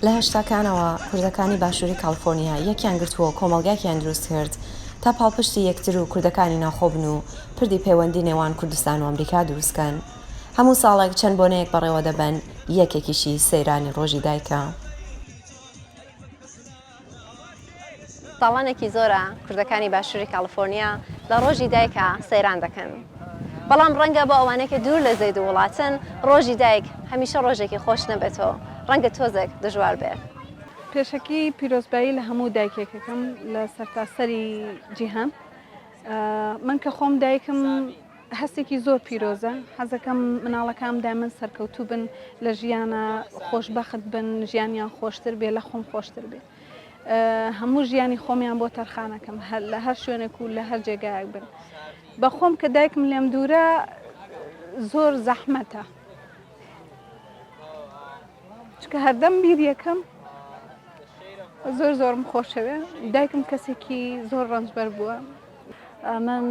لە هەشتاکانەوە کوردەکانی باشووری کالیفۆرنیا یەکیان گرتووە کۆمەڵگەیەکیان دروست کرد تا پاڵپشتی یەکتر و کوردەکانی ناوخۆ بن و پردی پەیوەندی نێوان کوردستان و ئەمریکا دروستکەن. هەموو ساڵێک چەند بۆنەیەک بەڕێوە دەبەن، یەکێکیشی سەیرانی ڕۆژی دایکە. ساڵانێکی زۆرە کوردەکانی باشووری کالیفۆرنیا لە ڕۆژی دایکە سەیران دەکەن. بەڵام ڕەنگە بۆ ئەوانەیە دوور لە زەید و وڵاتن ڕۆژی دایک هەمیشە ڕۆژێکی خۆش نەبێتەوە، ڕەنگە تۆزێک دژوار بێت. پێشەکی پیرۆزبایی لە هەموو دایکێکەکەم لە سەرتاسەری جیهان. من کە خۆم دایکم هەستێکی زۆر پیرۆزە، حەزەکەم مناڵەکەم دامن سەرکەوتوو بن لە ژیانە، خۆشبەخت بن، ژیانیان خۆشتر بێ، لە خۆم خۆشتر بێ. هەموو ژیانی خۆمیان بۆ تەرخانەکەم لە هەر شوێنێک و لە هەر جێگایەک بن. بە خۆم کە دایکم لێم دوورە زۆر زەحمەتە، چکە هەردەم بیر یەکەم زۆر زۆرم خۆشەوێ. دایکم کەسێکی زۆر ڕەنجبەر بووە. من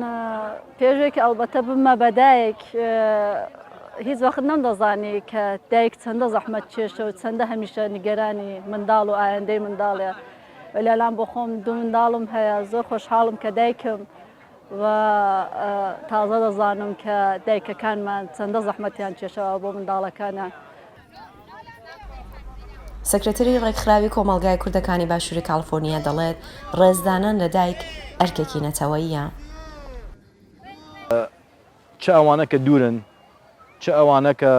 پێشێکی ئەلبەتە بمە بەدایک هیچ وەخت نەمدەزانی کە دایک چەندە زەحمەت کێشە و چەندە هەمیشە نیگەرانی منداڵ و ئایندەی منداڵێ. لەلام بۆ خۆم دوو منداڵم هەیە، زۆر خۆشحاڵم کە دایکم و تازە دەزانم کە دایکەکانمان چەندە زەحمەتیان کێشەوە بۆ منداڵەکانە. سەکرتەری ڕێکخراوی کۆمەڵگای کوردەکانی باشووری کالیفۆرنیا دەڵێت ڕێزدانان لە دایک ئەرکێکی نەتەوەییە. چه ئەوانە کە دوورن، چه ئەوانە کە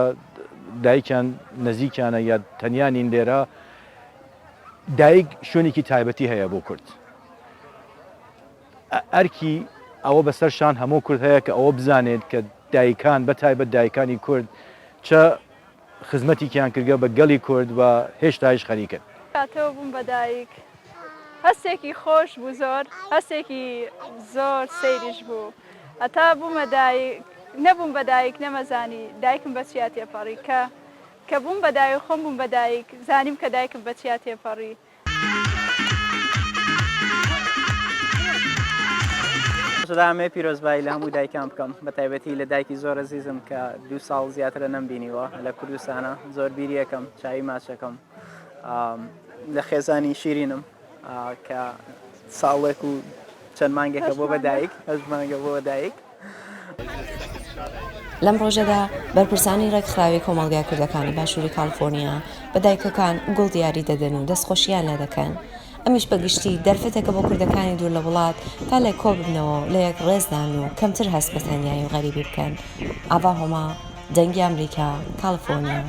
دایکیان نزیکیانە یا تەنیانین لێرە، دایک شوێنێکی تایبەتی هەیە بۆ کورد. ئەرکی ئەوە بەسەرشان هەموو کورد هەیە کە ئەوە بزانێت کە دایکان بەتایبەت دایکانی کورد چه خزمەتێکیان کردگە بە گەڵی کورد و هێشتایش خەریکن. کاتەوە بووم بە دایک هەستێکی خۆش بوو، زۆر هەستێکی زۆر سەیریش بوو. هەتا بوومە دایک، نەبووم بە دایک نەمەزانی دایکم بە چیا تێپەڕی، کە بووم بە دایک خۆم بووم بە دایک زانیم کە دایکم بە چیا تێپەڕی. دامێ پیرۆزبایی لە هەموو دایکان بکەم، بە تایبەتی لە دایکی زۆر عزیزم کە 2 ساڵ زیاترە نەمبینیوە لە کوردستانە. زۆر بیریەکەم چاوی ماچەکەم لە خێزانی شیرینم کە ساڵێک و چەند مانگێکە بۆ بە دایک، 8 مانگە بۆ بە دایک. لەم ڕۆژەدا بەرپرسانی ڕێکخراوی کۆمەڵگای کوردەکانی باشووری کالیفۆرنیا بە دایکەکان گوڵ دیاری دەدەن و دەستخۆشییان لێ دەکەن. ئەمیش بەگشتی دەرفەتێکە بۆ کوردەکانی دوور لە وڵات تا لێک کۆ ببنەوە لە یەک ڕێزدان و کەمتر هەست بە تەنیایی و غەریبی بکەن. ئاوا هۆما، دەنگی ئەمریکا، کالیفۆرنیا.